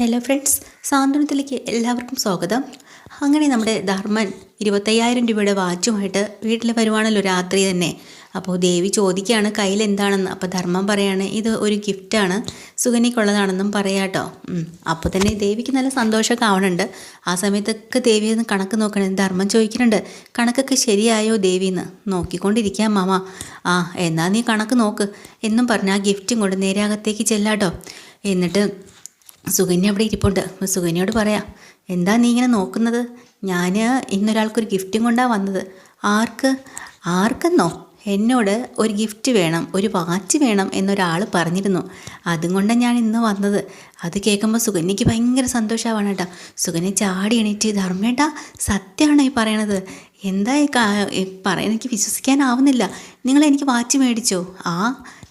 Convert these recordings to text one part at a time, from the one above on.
Hello friends, സാന്ത്വനത്തിലേക്ക് എല്ലാവർക്കും സ്വാഗതം. അങ്ങനെ നമ്മുടെ ധർമ്മൻ 25,000 രൂപയുടെ വാച്ചുമായിട്ട് വീട്ടിൽ വരുവാണല്ലോ രാത്രി തന്നെ. അപ്പോൾ ദേവി ചോദിക്കുകയാണ് കയ്യിൽ എന്താണെന്ന്. അപ്പോൾ ധർമ്മം പറയാണ് ഇത് ഒരു ഗിഫ്റ്റാണ്, സുകന്യക്കുള്ളതാണെന്നും പറയാട്ടോ. അപ്പോൾ തന്നെ ദേവിക്ക് നല്ല സന്തോഷമൊക്കെ ആവണുണ്ട്. ആ സമയത്തൊക്കെ ദേവി ഒന്ന് കണക്ക് നോക്കണം. ധർമ്മം ചോദിക്കുന്നുണ്ട് കണക്കൊക്കെ ശരിയായോ ദേവിന്ന്. നോക്കിക്കൊണ്ടിരിക്കാം മാമ. എന്നാ നീ കണക്ക് നോക്ക് എന്നും പറഞ്ഞ് ആ ഗിഫ്റ്റും കൊണ്ട് നേരെ അകത്തേക്ക് ചെല്ലാട്ടോ. എന്നിട്ട് സുകന്യ അവിടെ ഇരിപ്പുണ്ട്. സുകന്യയോട് പറയാം, എന്താ നീ ഇങ്ങനെ നോക്കുന്നത്? ഞാൻ ഇന്നൊരാൾക്കൊരു ഗിഫ്റ്റും കൊണ്ടാണ് വന്നത്. ആർക്കെന്നോ എന്നോട് ഒരു ഗിഫ്റ്റ് വേണം, ഒരു വാച്ച് വേണം എന്നൊരാൾ പറഞ്ഞിരുന്നു. അതും കൊണ്ടാണ് ഞാൻ ഇന്ന് വന്നത്. അത് കേൾക്കുമ്പോൾ സുകന്യയ്ക്ക് ഭയങ്കര സന്തോഷമാവാണ് കേട്ടോ. സുകന്യ ചാടി എണീറ്റ്, ധർമ്മേട്ടാ സത്യമാണോ ഈ പറയണത്? എന്താ പറയാൻ എനിക്ക് വിശ്വസിക്കാനാവുന്നില്ല. നിങ്ങൾ എനിക്ക് വാച്ച് മേടിച്ചോ?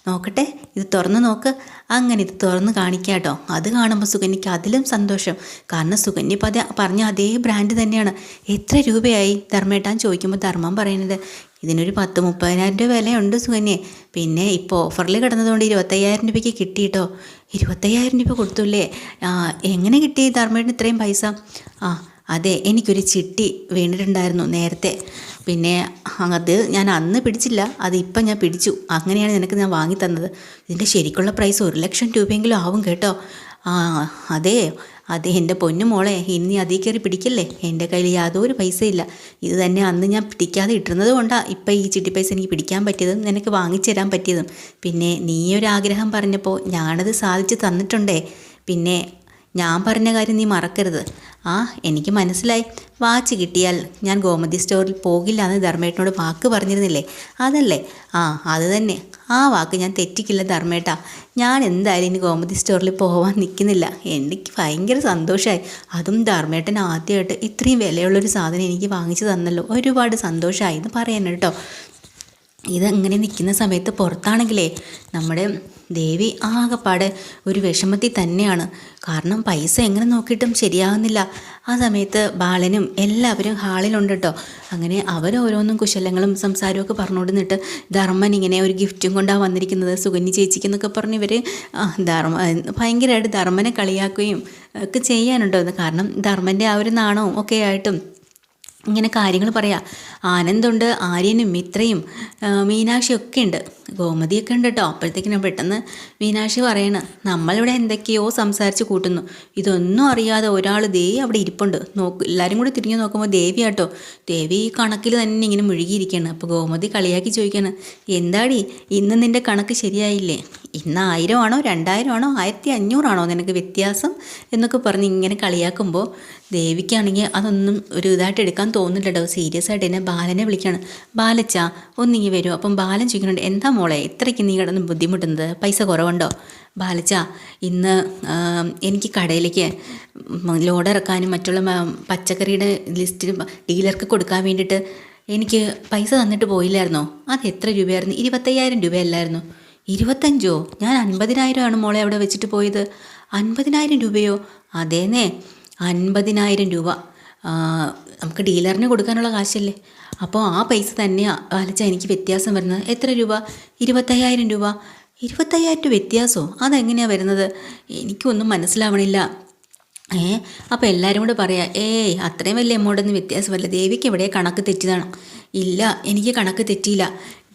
നോക്കട്ടെ, ഇത് തുറന്ന് നോക്ക്. അങ്ങനെ ഇത് തുറന്ന് കാണിക്കാട്ടോ. അത് കാണുമ്പോൾ സുകന്യയ്ക്ക് അതിലും സന്തോഷം. കാരണം സുകന്യ പറഞ്ഞ അതേ ബ്രാൻഡ് തന്നെയാണ്. എത്ര രൂപയായി ധർമ്മേട്ടാൻ ചോദിക്കുമ്പോൾ ധർമ്മം പറയുന്നത് ഇതിനൊരു 30,000-30,000 രൂപ വിലയുണ്ട് സുകന്യെ. പിന്നെ ഇപ്പോൾ ഓഫറിൽ കിടന്നതുകൊണ്ട് 25,000 രൂപയ്ക്ക് കിട്ടിയിട്ടോ. 25,000 രൂപ കൊടുത്തുല്ലേ? എങ്ങനെ കിട്ടി ധർമ്മേട്ടന് ഇത്രയും പൈസ? അതെ, എനിക്കൊരു ചിട്ടി വീണിട്ടുണ്ടായിരുന്നു നേരത്തെ. പിന്നെ അത് ഞാൻ അന്ന് പിടിച്ചില്ല, അത് ഇപ്പം ഞാൻ പിടിച്ചു. അങ്ങനെയാണ് നിനക്ക് ഞാൻ വാങ്ങി തന്നത്. ഇതിൻ്റെ ശരിക്കുള്ള പ്രൈസ് 1,00,000 രൂപയെങ്കിലും ആവും കേട്ടോ. അതെ എൻ്റെ പൊന്നു മോളെ, ഇനി അതീ കയറി പിടിക്കല്ലേ. എൻ്റെ കയ്യിൽ യാതൊരു പൈസയില്ല. ഇത് തന്നെ അന്ന് ഞാൻ പിടിക്കാതെ ഇട്ടുന്നത് കൊണ്ടാണ് ഇപ്പം ഈ ചിട്ടി പൈസ എനിക്ക് പിടിക്കാൻ പറ്റിയതും നിനക്ക് വാങ്ങിച്ചു തരാൻ പറ്റിയതും. പിന്നെ നീയൊരാഗ്രഹം പറഞ്ഞപ്പോൾ ഞാനത് സാധിച്ചു തന്നിട്ടുണ്ടേ. പിന്നെ ഞാൻ പറഞ്ഞ കാര്യം നീ മറക്കരുത്. എനിക്ക് മനസ്സിലായി. വാച്ച് കിട്ടിയാൽ ഞാൻ ഗോമതി സ്റ്റോറിൽ പോകില്ല എന്ന് ധർമ്മേട്ടനോട് വാക്ക് പറഞ്ഞിരുന്നില്ലേ? അതല്ലേ? അത് തന്നെ. ആ വാക്ക് ഞാൻ തെറ്റിക്കില്ല ധർമ്മേട്ടാ. ഞാൻ എന്തായാലും ഇനി ഗോമതി സ്റ്റോറിൽ പോകാൻ നിൽക്കുന്നില്ല. എനിക്ക് ഭയങ്കര സന്തോഷമായി. അതും ധർമ്മേട്ടൻ ആദ്യമായിട്ട് ഇത്രയും വിലയുള്ളൊരു സാധനം എനിക്ക് വാങ്ങിച്ചു തന്നല്ലോ. ഒരുപാട് സന്തോഷമായി എന്ന് പറയാൻ കേട്ടോ. ഇതങ്ങനെ നിൽക്കുന്ന സമയത്ത് പുറത്താണെങ്കിലേ നമ്മുടെ ദേവി ആകെപ്പാടെ ഒരു വിഷമത്തിൽ തന്നെയാണ്. കാരണം പൈസ എങ്ങനെ നോക്കിയിട്ടും ശരിയാകുന്നില്ല. ആ സമയത്ത് ബാലനും എല്ലാവരും ഹാളിലുണ്ട് കേട്ടോ. അങ്ങനെ അവരോരോന്നും കുശലങ്ങളും സംസാരമൊക്കെ പറഞ്ഞുകൊണ്ടിരുന്നിട്ട് ധർമ്മൻ ഇങ്ങനെ ഒരു ഗിഫ്റ്റും കൊണ്ടാണ് വന്നിരിക്കുന്നത് സുകന്യ ചേച്ചിക്കെന്നൊക്കെ പറഞ്ഞ് ഇവർ ഭയങ്കരമായിട്ട് ധർമ്മനെ കളിയാക്കുകയും ഒക്കെ ചെയ്യാനുണ്ടോ. കാരണം ധർമ്മൻ്റെ ആ ഒരു നാണവും ഒക്കെ ആയിട്ടും ഇങ്ങനെ കാര്യങ്ങൾ പറയാം. ആനന്ദുണ്ട്, ആര്യനും മിത്രയും മീനാക്ഷിയൊക്കെ ഉണ്ട്, ഗോമതിയൊക്കെ ഉണ്ട് കേട്ടോ. അപ്പോഴത്തേക്കിനും പെട്ടെന്ന് മീനാക്ഷി പറയണം, നമ്മളിവിടെ എന്തൊക്കെയോ സംസാരിച്ച് കൂട്ടുന്നു. ഇതൊന്നും അറിയാതെ ഒരാൾ അവിടെ ഇരിപ്പുണ്ട്. എല്ലാവരും കൂടി തിരിഞ്ഞു നോക്കുമ്പോൾ ദേവി ആട്ടോ. ദേവി ഈ കണക്കിൽ തന്നെ ഇങ്ങനെ മുഴുകിയിരിക്കുകയാണ്. അപ്പോൾ ഗോമതി കളിയാക്കി ചോദിക്കുകയാണ്, എന്താടി ഇന്ന് നിൻ്റെ കണക്ക് ശരിയായില്ലേ? ഇന്ന് 1,000 ആണോ 2,000 ആണോ 1,500 ആണോ നിനക്ക് വ്യത്യാസം എന്നൊക്കെ പറഞ്ഞ് ഇങ്ങനെ കളിയാക്കുമ്പോൾ ദേവിക്കാണെങ്കിൽ അതൊന്നും ഒരു ഇതായിട്ട് എടുക്കാൻ തോന്നുന്നില്ലട്ടോ. സീരിയസ് ആയിട്ട് എന്നെ ബാലനെ വിളിക്കുകയാണ്. ബാലച്ച ഒന്നിങ്ങി വരുമോ? അപ്പം ബാലൻ ചോദിക്കുന്നുണ്ട്, എന്താ മോളെ ഇത്രയ്ക്ക് നീ കിടന്ന് ബുദ്ധിമുട്ടുന്നത്? പൈസ കുറവുണ്ടോ? ബാലച്ച ഇന്ന് എനിക്ക് കടയിലേക്ക് ലോഡ് ഇറക്കാനും മറ്റുള്ള പച്ചക്കറിയുടെ ലിസ്റ്റ് ഡീലർക്ക് കൊടുക്കാൻ വേണ്ടിയിട്ട് എനിക്ക് പൈസ തന്നിട്ട് പോയില്ലായിരുന്നോ? അത് എത്ര രൂപയായിരുന്നു? 25,000 രൂപയല്ലായിരുന്നു? 25? ഞാൻ 50,000 ആണ് മോളെ അവിടെ വെച്ചിട്ട് പോയത്. 50,000 രൂപയോ? അതേന്നേ, 50,000 രൂപ നമുക്ക് ഡീലറിന് കൊടുക്കാനുള്ള കാശല്ലേ. അപ്പോൾ ആ പൈസ തന്നെയാണ് ബാലച്ച എനിക്ക് വ്യത്യാസം വരുന്നത്. എത്ര രൂപ? 25,000 രൂപ. 25,000 രൂപ വ്യത്യാസമോ? അതെങ്ങനെയാണ് വരുന്നത്? എനിക്കൊന്നും മനസ്സിലാവണില്ല. അപ്പോൾ എല്ലാവരും കൂടെ പറയാം, അത്രയും വലിയ എമൗണ്ടൊന്നും വ്യത്യാസമല്ല. ദേവിക്ക് എവിടെ കണക്ക് തെറ്റിയതാണ്? ഇല്ല, എനിക്ക് കണക്ക് തെറ്റിയില്ല.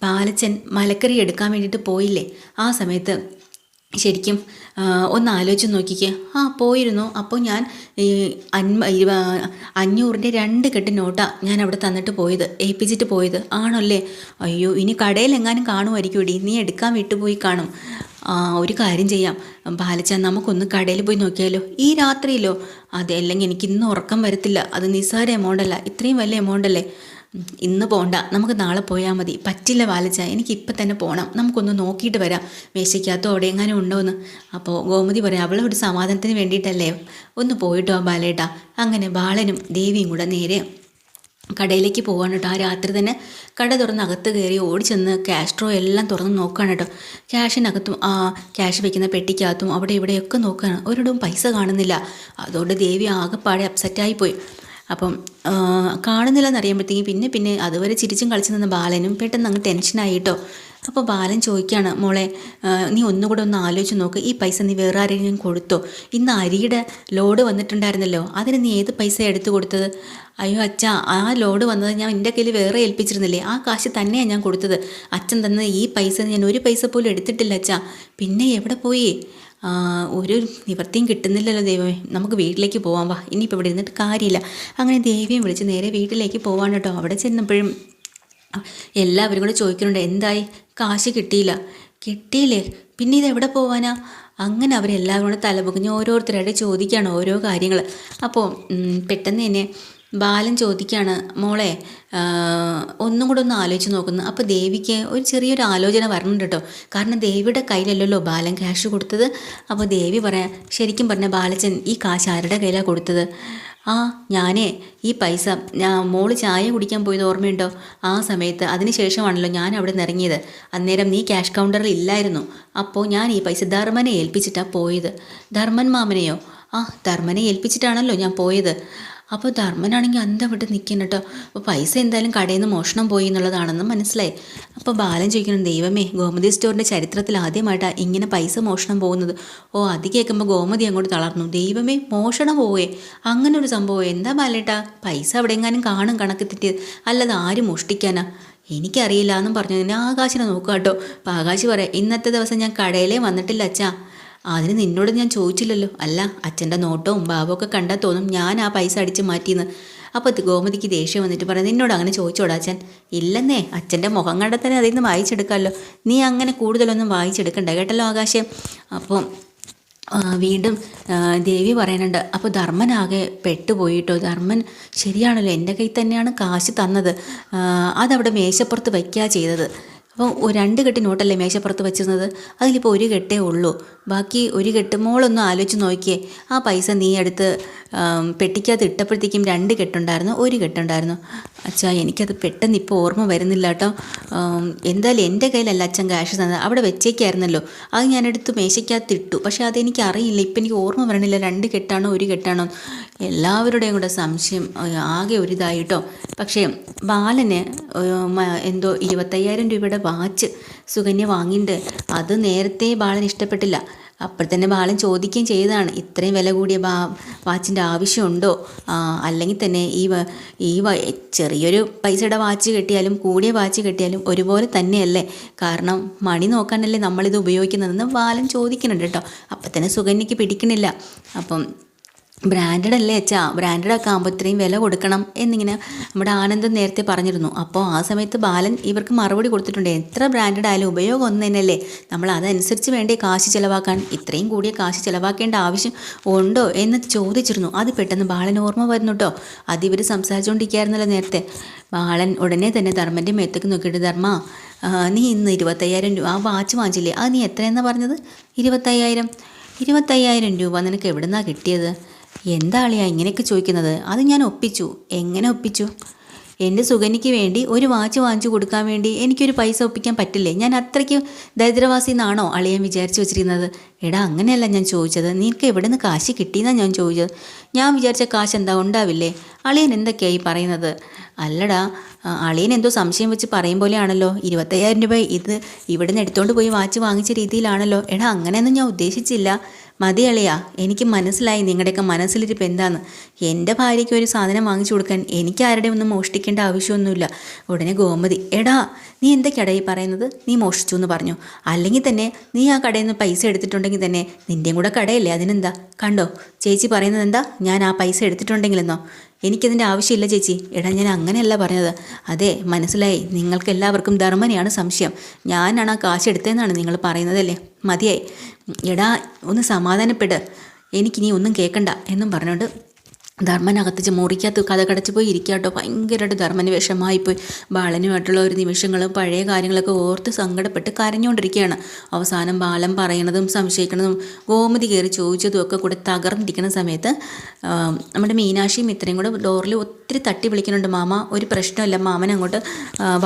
ബാലച്ചൻ മലക്കറി എടുക്കാൻ വേണ്ടിയിട്ട് പോയില്ലേ? ആ സമയത്ത് ശരിക്കും ഒന്ന് ആലോചിച്ച് നോക്കിക്കേ. പോയിരുന്നു. അപ്പോൾ ഞാൻ 500-ൻ്റെ 2 കെട്ട് നോട്ടാണ് ഞാൻ അവിടെ തന്നിട്ട് പോയത്, ഏൽപ്പിച്ചിട്ട് പോയത്. ആണല്ലേ? അയ്യോ, ഇനി കടയിലെങ്ങാനും കാണുമായിരിക്കും ഇടി, നീ എടുക്കാൻ വിട്ടുപോയി കാണും. ഒരു കാര്യം ചെയ്യാം ബാലച്ച, നമുക്കൊന്ന് കടയിൽ പോയി നോക്കിയാലോ? ഈ രാത്രിയിലോ? അതെ, അല്ലെങ്കിൽ എനിക്ക് ഇന്ന് ഉറക്കം വരത്തില്ല. അത് നിസ്സാര എമൗണ്ടല്ല, ഇത്രയും വലിയ എമൗണ്ടല്ലേ. ഇന്ന് പോകണ്ട, നമുക്ക് നാളെ പോയാൽ മതി. പറ്റില്ല ബാലച്ച, എനിക്കിപ്പം തന്നെ പോകണം. നമുക്കൊന്ന് നോക്കിയിട്ട് വരാം മേശയ്ക്കകത്തോ അവിടെ എങ്ങാനും ഉണ്ടോയെന്ന്. അപ്പോൾ ഗോമതി പറയാം, അവളെ ഒരു സമാധാനത്തിന് വേണ്ടിയിട്ടല്ലേ, ഒന്ന് പോയിട്ടോ ബാലേട്ടാ. അങ്ങനെ ബാലനും ദേവിയും കൂടെ നേരെ കടയിലേക്ക് പോകാൻ കേട്ടോ. ആ രാത്രി തന്നെ കട തുറന്ന് അകത്ത് കയറി ഓടിച്ചെന്ന് ക്യാഷ് ഡ്രോ എല്ലാം തുറന്ന് നോക്കുകയാണ് കേട്ടോ. ക്യാഷിനകത്തും ക്യാഷ് വെക്കുന്ന പെട്ടിക്കകത്തും അവിടെ ഇവിടെയൊക്കെ നോക്കുകയാണ്. ഒരിടവും പൈസ കാണുന്നില്ല. അതുകൊണ്ട് ദേവി ആകെപ്പാടെ അപ്സെറ്റായിപ്പോയി. അപ്പം കാണുന്നില്ലെന്ന് അറിയുമ്പോഴത്തേക്കും പിന്നെ അതുവരെ ചിരിച്ചും കളിച്ചു നിന്ന ബാലനും പെട്ടെന്ന് അങ്ങ് ടെൻഷനായിട്ടോ. അപ്പോൾ ബാലൻ ചോദിക്കുകയാണ്, മോളെ നീ ഒന്നുകൂടെ ഒന്ന് ആലോചിച്ച് നോക്ക്, ഈ പൈസ നീ വേറെ ആരെങ്കിലും കൊടുത്തോ? ഇന്ന് അരിയുടെ ലോഡ് വന്നിട്ടുണ്ടായിരുന്നല്ലോ, അതിന് നീ ഏത് പൈസ എടുത്തു കൊടുത്തത്? അയ്യോ അച്ഛാ, ആ ലോഡ് വന്നത് ഞാൻ എൻ്റെ കയ്യിൽ വേറെ ഏൽപ്പിച്ചിരുന്നില്ലേ, ആ കാശ് തന്നെയാണ് ഞാൻ കൊടുത്തത്. അച്ഛൻ തന്ന ഈ പൈസ ഞാൻ ഒരു പൈസ പോലും എടുത്തിട്ടില്ല അച്ഛാ. പിന്നെ എവിടെ പോയി? ഒരു നിവൃത്തിയും കിട്ടുന്നില്ലല്ലോ ദൈവമേ, നമുക്ക് വീട്ടിലേക്ക് പോവാം, വാ, ഇനിയിപ്പോൾ ഇവിടെ ഇരുന്നിട്ട് കാര്യമില്ല. അങ്ങനെ ദേവിയും വിളിച്ച് നേരെ വീട്ടിലേക്ക് പോവാണ് കേട്ടോ. അവിടെ ചെന്നപ്പോഴും എല്ലാവരും കൂടെ ചോദിക്കുന്നുണ്ട്, എന്തായി, കാശ് കിട്ടിയില്ലേ, പിന്നെ ഇതെവിടെ പോവാനാ? അങ്ങനെ അവരെല്ലാവരും കൂടെ തലപൊക്കിഞ്ഞ് ഓരോരുത്തരായിട്ട് ചോദിക്കുകയാണ് ഓരോ കാര്യങ്ങൾ. അപ്പോൾ പെട്ടെന്ന് തന്നെ ബാലൻ ചോദിക്കുകയാണ്, മോളെ ഒന്നും കൂടെ ഒന്ന് ആലോചിച്ച് നോക്കുന്നു. അപ്പോൾ ദേവിക്ക് ഒരു ചെറിയൊരു ആലോചന വരണുണ്ട് കേട്ടോ. കാരണം ദേവിയുടെ കയ്യിലല്ലല്ലോ ബാലൻ ക്യാഷ് കൊടുത്തത്. അപ്പോൾ ദേവി പറയാം, ശരിക്കും പറഞ്ഞ ബാലച്ചൻ ഈ കാശ് ആരുടെ കയ്യിലാണ് കൊടുത്തത്? ഞാനേ ഈ പൈസ മോള് ചായ കുടിക്കാൻ പോയത് ഓർമ്മയുണ്ടോ? ആ സമയത്ത് അതിന് ശേഷമാണല്ലോ ഞാൻ അവിടെ നിന്ന് ഇറങ്ങിയത്. അന്നേരം നീ ക്യാഷ് കൗണ്ടറിൽ ഇല്ലായിരുന്നു. അപ്പോൾ ഞാൻ ഈ പൈസ ധർമ്മനെ ഏൽപ്പിച്ചിട്ടാണ് പോയത്. ധർമ്മൻ മാമനെയോ? ധർമ്മനെ ഏൽപ്പിച്ചിട്ടാണല്ലോ ഞാൻ പോയത്. അപ്പോൾ ധർമ്മനാണെങ്കിൽ അന്തം വിട്ട് നിൽക്കണം കേട്ടോ. അപ്പോൾ പൈസ എന്തായാലും കടയിൽ നിന്ന് മോഷണം പോയി എന്നുള്ളതാണെന്ന് മനസ്സിലായി. അപ്പോൾ ബാലൻ ചോദിക്കണം, ദൈവമേ, ഗോമതി സ്റ്റോറിൻ്റെ ചരിത്രത്തിൽ ആദ്യമായിട്ടാണ് ഇങ്ങനെ പൈസ മോഷണം പോകുന്നത്. അത് കേൾക്കുമ്പോൾ ഗോമതി അങ്ങോട്ട് തളർന്നു. ദൈവമേ, മോഷണം പോവേ? അങ്ങനെ ഒരു സംഭവം എന്താ ബാലേട്ടാ? പൈസ അവിടെ എങ്ങാനും കാണും കണക്ക് തെറ്റിയത്, അല്ലാതെ ആരും മോഷ്ടിക്കാനാ? എനിക്കറിയില്ല എന്നും പറഞ്ഞു തന്നെ ആകാശിനെ നോക്കുക കേട്ടോ. അപ്പോൾ ആകാശ് പറയാം, ഇന്നത്തെ ദിവസം ഞാൻ കടയിലേ വന്നിട്ടില്ല അച്ഛാ. അതിന് നിന്നോട് ഞാൻ ചോദിച്ചില്ലല്ലോ. അല്ല, അച്ഛൻ്റെ നോട്ടവും ഭാവമൊക്കെ കണ്ടാൽ തോന്നും ഞാൻ ആ പൈസ അടിച്ച് മാറ്റിയെന്ന്. അപ്പോൾ ഗോമതിക്ക് ദേഷ്യം വന്നിട്ട് പറയാം, നിന്നോട് അങ്ങനെ ചോദിച്ചോടാ അച്ഛൻ? ഇല്ലെന്നേ, അച്ഛൻ്റെ മുഖം കണ്ടാൽ തന്നെ അതിൽ നിന്ന് വായിച്ചെടുക്കാമല്ലോ. നീ അങ്ങനെ കൂടുതലൊന്നും വായിച്ചെടുക്കണ്ട കേട്ടല്ലോ ആകാശം. അപ്പോൾ വീണ്ടും ദേവി പറയുന്നുണ്ട്, അപ്പോൾ ധർമ്മനാകെ പെട്ടുപോയിട്ടോ. ധർമ്മൻ ശരിയാണല്ലോ, എൻ്റെ കയ്യിൽ തന്നെയാണ് കാശ് തന്നത്, അതവിടെ മേശപ്പുറത്ത് വയ്ക്കുക ചെയ്തത്. അപ്പോൾ 2 കെട്ട് നോട്ടല്ലേ മേശപ്പുറത്ത് വെച്ചിരുന്നത്, അതിലിപ്പോൾ 1 കെട്ടേ ഉള്ളൂ. ബാക്കി 1 കെട്ട് മോളൊന്ന് ആലോചിച്ച് നോക്കിയേ. ആ പൈസ നീ എടുത്ത് പെട്ടിക്കകത്ത് ഇട്ടപ്പോഴത്തേക്കും 2 കെട്ടുണ്ടായിരുന്നു, 1 കെട്ടുണ്ടായിരുന്നു. അച്ഛാ, എനിക്കത് പെട്ടെന്ന് ഇപ്പോൾ ഓർമ്മ വരുന്നില്ല കേട്ടോ. എന്തായാലും എൻ്റെ കയ്യിലല്ല അച്ഛൻ ക്യാഷ് തന്നത്, അവിടെ വെച്ചേക്കായിരുന്നല്ലോ. അത് ഞാനെടുത്ത് മേശയ്ക്കകത്ത് ഇട്ടു. പക്ഷേ അതെനിക്ക് അറിയില്ല, ഇപ്പം എനിക്ക് ഓർമ്മ വരണില്ല 2 കെട്ടാണോ 1 കെട്ടാണോ. എല്ലാവരുടെയും കൂടെ സംശയം ആകെ ഒരിതായിട്ടോ. പക്ഷേ ബാലന് എന്തോ 25,000 രൂപയുടെ വാച്ച് സുകന്യ വാങ്ങിയിട്ട് അത് നേരത്തെ ബാലൻ ഇഷ്ടപ്പെട്ടില്ല. അപ്പോൾ തന്നെ ബാലൻ ചോദിക്കുകയും ചെയ്തതാണ്, ഇത്രയും വില കൂടിയ വാച്ചിൻ്റെ ആവശ്യമുണ്ടോ? അല്ലെങ്കിൽ തന്നെ ഈ ചെറിയൊരു പൈസയുടെ വാച്ച് കെട്ടിയാലും കൂടിയ വാച്ച് കെട്ടിയാലും ഒരുപോലെ തന്നെയല്ലേ? കാരണം മണി നോക്കാനല്ലേ നമ്മളിത് ഉപയോഗിക്കുന്നതെന്ന് ബാലൻ ചോദിക്കുന്നുണ്ട് കേട്ടോ. അപ്പം തന്നെ സുകന്യയ്ക്ക് പിടിക്കണില്ല. അപ്പം ബ്രാൻഡഡ് അല്ലേ അച്ഛാ, ബ്രാൻഡഡൊക്കെ ആകുമ്പോൾ ഇത്രയും വില കൊടുക്കണം എന്നിങ്ങനെ നമ്മുടെ ആനന്ദൻ നേരത്തെ പറഞ്ഞിരുന്നു. അപ്പോൾ ആ സമയത്ത് ബാലൻ ഇവർക്ക് മറുപടി കൊടുത്തിട്ടുണ്ട്, എത്ര ബ്രാൻഡഡ് ആയാലും ഉപയോഗം ഒന്ന് തന്നെയല്ലേ, നമ്മൾ അതനുസരിച്ച് വേണ്ടേ കാശ് ചിലവാക്കാൻ, ഇത്രയും കൂടിയ കാശ് ചിലവാക്കേണ്ട ആവശ്യം ഉണ്ടോ എന്ന് ചോദിച്ചിരുന്നു. അത് പെട്ടെന്ന് ബാലൻ ഓർമ്മ വരുന്നു കേട്ടോ. അത് ഇവർ സംസാരിച്ചുകൊണ്ടിരിക്കുകയായിരുന്നല്ലോ നേരത്തെ. ബാലൻ ഉടനെ തന്നെ ധർമ്മൻ്റെ മേത്തേക്ക് നോക്കിയിട്ട്, ധർമ്മ, നീ ഇന്ന് 25,000 രൂപ ആ വാച്ച് വാങ്ങിച്ചില്ലേ, അത് നീ എത്രയെന്നാണ് പറഞ്ഞത്? 25,000 രൂപ നിനക്ക് എവിടെ നിന്നാണ് കിട്ടിയത്? എന്താ അളിയാ ഇങ്ങനെയൊക്കെ ചോദിക്കുന്നത്? അത് ഞാൻ ഒപ്പിച്ചു. എങ്ങനെ ഒപ്പിച്ചു? എൻ്റെ സുകന്യയ്ക്ക് വേണ്ടി ഒരു വാച്ച് വാങ്ങിച്ചു കൊടുക്കാൻ വേണ്ടി എനിക്കൊരു പൈസ ഒപ്പിക്കാൻ പറ്റില്ലേ? ഞാൻ അത്രയ്ക്ക് ദരിദ്രവാസി എന്നാണോ അളിയൻ വിചാരിച്ചു വെച്ചിരിക്കുന്നത്? എടാ, അങ്ങനെയല്ല ഞാൻ ചോദിച്ചത്, നിനക്ക് എവിടെ നിന്ന് കാശ് കിട്ടിയെന്നാണ് ഞാൻ ചോദിച്ചത്. ഞാൻ വിചാരിച്ച കാശ് എന്താ ഉണ്ടാവില്ലേ? അളിയൻ എന്തൊക്കെയായി പറയുന്നത്? അല്ലടാ, അളിയൻ എന്തോ സംശയം വെച്ച് പറയും പോലെയാണല്ലോ. 25,000 രൂപ ഇത് ഇവിടെ നിന്ന് എടുത്തുകൊണ്ട് പോയി വാച്ച് വാങ്ങിച്ച രീതിയിലാണല്ലോ. എടാ, അങ്ങനെയൊന്നും ഞാൻ ഉദ്ദേശിച്ചില്ല. മതി അളിയാ, എനിക്ക് മനസ്സിലായി നിങ്ങളുടെയൊക്കെ മനസ്സിലിരിപ്പ് എന്താന്ന്. എൻ്റെ ഭാര്യയ്ക്ക് ഒരു സാധനം വാങ്ങിച്ചു കൊടുക്കാൻ എനിക്ക് ആരുടെ ഒന്നും മോഷ്ടിക്കേണ്ട ആവശ്യമൊന്നുമില്ല. ഉടനെ ഗോമതി, എടാ നീ എന്തൊക്കെയാടാ ഈ പറയുന്നത്? നീ മോഷ്ടിച്ചു എന്ന് പറഞ്ഞു, അല്ലെങ്കിൽ തന്നെ നീ ആ കടയിൽ നിന്ന് പൈസ എടുത്തിട്ടുണ്ടെങ്കിൽ തന്നെ നിൻ്റെയും കൂടെ കടയല്ലേ, അതിനെന്താ? കണ്ടോ ചേച്ചി പറയുന്നത് എന്താ? ഞാൻ ആ പൈസ എടുത്തിട്ടുണ്ടെങ്കിലെന്നോ? എനിക്കതിൻ്റെ ആവശ്യമില്ല ചേച്ചി. എടാ, ഞാൻ അങ്ങനെയല്ല പറഞ്ഞത്. അതെ, മനസ്സിലായി, നിങ്ങൾക്ക് എല്ലാവർക്കും ധർമ്മനെയാണ് സംശയം. ഞാനാണ് ആ കാശ് എടുത്തതെന്നാണ് നിങ്ങൾ പറയുന്നതല്ലേ? മതിയായി. എടാ, ഒന്ന് സമാധാനപ്പെട്, എനിക്കിനി ഒന്നും കേൾക്കണ്ട എന്നും പറഞ്ഞുകൊണ്ട് ധർമ്മനകത്ത് മുറിക്കകത്ത് കഥ കടച്ചു പോയി ഇരിക്കാട്ടോ. ഭയങ്കരമായിട്ട് ധർമ്മന് വിഷമമായിപ്പോയി. ബാലനുമായിട്ടുള്ള ഒരു നിമിഷങ്ങളും പഴയ കാര്യങ്ങളൊക്കെ ഓർത്ത് സങ്കടപ്പെട്ട് കരഞ്ഞുകൊണ്ടിരിക്കുകയാണ്. അവസാനം ബാലൻ പറയണതും സംശയിക്കണതും ഗോമതി കയറി ചോദിച്ചതും ഒക്കെ കൂടെ തകർന്നിരിക്കുന്ന സമയത്ത് നമ്മുടെ മീനാക്ഷിയും ഇത്രയും കൂടെ ഡോറിൽ ഒത്തിരി തട്ടി വിളിക്കുന്നുണ്ട്. മാമ, ഒരു പ്രശ്നമില്ല, മാമൻ അങ്ങോട്ട്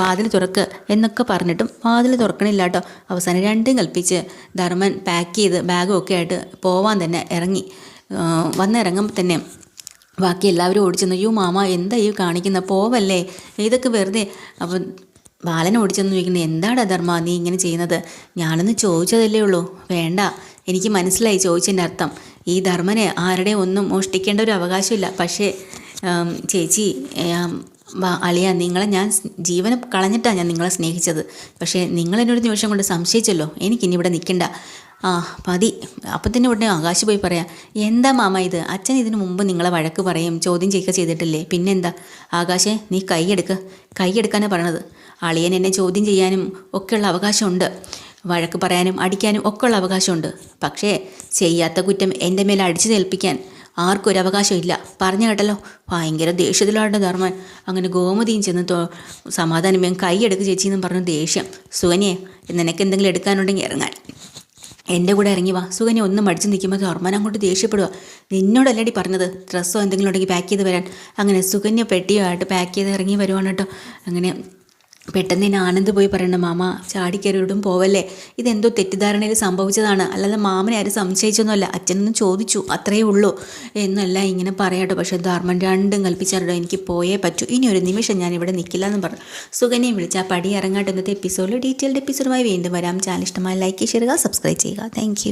വാതിൽ തുറക്ക് എന്നൊക്കെ പറഞ്ഞിട്ടും വാതിൽ തുറക്കണില്ല കേട്ടോ. അവസാനം രണ്ടും കൽപ്പിച്ച് ധർമ്മൻ പാക്ക് ചെയ്ത് ബാഗും ഒക്കെ ആയിട്ട് പോവാൻ തന്നെ ഇറങ്ങി. വന്നിറങ്ങുമ്പോൾ തന്നെ ബാക്കി എല്ലാവരും ഓടിച്ചെന്നു, യോ മാമ എന്താ ഈ കാണിക്കുന്ന, പോവല്ലേ, ഇതൊക്കെ വെറുതെ. അപ്പം ബാലൻ ഓടിച്ചെന്ന് ചോദിക്കുന്നത്, എന്താടാ ധർമ്മ നീ ഇങ്ങനെ ചെയ്യുന്നത്? ഞാനൊന്ന് ചോദിച്ചതല്ലേ ഉള്ളൂ. വേണ്ട, എനിക്ക് മനസ്സിലായി ചോദിച്ചതിൻ്റെ അർത്ഥം. ഈ ധർമ്മന് ആരുടെ ഒന്നും മോഷ്ടിക്കേണ്ട ഒരു അവകാശമില്ല. പക്ഷേ ചേച്ചി, അളിയ, നിങ്ങളെ ഞാൻ ജീവനം കളഞ്ഞിട്ടാണ് ഞാൻ നിങ്ങളെ സ്നേഹിച്ചത്. പക്ഷേ നിങ്ങളെന്നൊരു നിമിഷം കൊണ്ട് സംശയിച്ചല്ലോ. എനിക്കിനി ഇവിടെ നിൽക്കണ്ട. മതി. അപ്പം തന്നെ ഉടനെ ആകാശ് പോയി പറയാം, എന്താ മാമ ഇത്? അച്ഛൻ ഇതിനു മുമ്പ് നിങ്ങളെ വഴക്ക് പറയും ചോദ്യം ചെയ്യുക ചെയ്തിട്ടില്ലേ? പിന്നെന്താ? ആകാശേ, നീ കൈയെടുക്കാനാണ് പറയണത്. അളിയൻ എന്നെ ചോദ്യം ചെയ്യാനും ഒക്കെയുള്ള അവകാശമുണ്ട്. വഴക്ക് പറയാനും അടിക്കാനും ഒക്കെയുള്ള അവകാശമുണ്ട്. പക്ഷേ ചെയ്യാത്ത കുറ്റം എൻ്റെ മേലെ അടിച്ചു തേൽപ്പിക്കാൻ ആർക്കും ഒരു അവകാശമില്ല. പറഞ്ഞു കേട്ടല്ലോ. ഭയങ്കര ദേഷ്യത്തിലാണ് ധർമ്മൻ. അങ്ങനെ ഗോമതിയും ചെന്ന് സമാധാനം വേഗം കൈയെടുക്കുക ചേച്ചിയെന്നും പറഞ്ഞു ദേഷ്യം. സുകന്യെ, നിനക്ക് എന്തെങ്കിലും എടുക്കാനുണ്ടെങ്കിൽ ഇറങ്ങാൻ എൻ്റെ കൂടെ ഇറങ്ങി വാ. സുകന്യ ഒന്നും മടിച്ച് നിൽക്കുമ്പോൾ ധർമ്മൻ അങ്ങോട്ട് ദേഷ്യപ്പെടുക. നിന്നോടല്ലടി പറഞ്ഞത് ഡ്രസ്സോ എന്തെങ്കിലും ഉണ്ടെങ്കിൽ പാക്ക് ചെയ്ത് വരാൻ. അങ്ങനെ സുകന്യ പെട്ടിയുമായിട്ട് പാക്ക് ചെയ്ത് ഇറങ്ങി വരുവാണ് കേട്ടോ. അങ്ങനെ പെട്ടെന്ന് തന്നെ ആനന്ദ് പോയി പറയണ്ട, മാമ ചാടിക്കരയോടും പോവല്ലേ, ഇതെന്തോ തെറ്റിദ്ധാരണയിൽ സംഭവിച്ചതാണ്, അല്ലാതെ മാമനെ ആരും സംശയിച്ചൊന്നുമല്ല, അച്ഛനൊന്നും ചോദിച്ചു അത്രയേ ഉള്ളൂ എന്നല്ല ഇങ്ങനെ പറയാട്ടോ. പക്ഷേ ധർമ്മൻ രണ്ടും കൽപ്പിച്ചാലോ, എനിക്ക് പോയേ പറ്റൂ, ഇനി ഒരു നിമിഷം ഞാൻ ഇവിടെ നിൽക്കില്ല എന്ന് പറഞ്ഞു സുകന്യയും വിളിച്ച് ആ പടി ഇറങ്ങാട്ട്. ഇന്നത്തെ എപ്പിസോഡിൽ ഡീറ്റെയിൽഡ് എപ്പിസോഡുമായി വീണ്ടും വരാം. ചാനൽ ഇഷ്ടമായി ലൈക്ക് ചെയ്യുക, സബ്സ്ക്രൈബ് ചെയ്യുക. താങ്ക്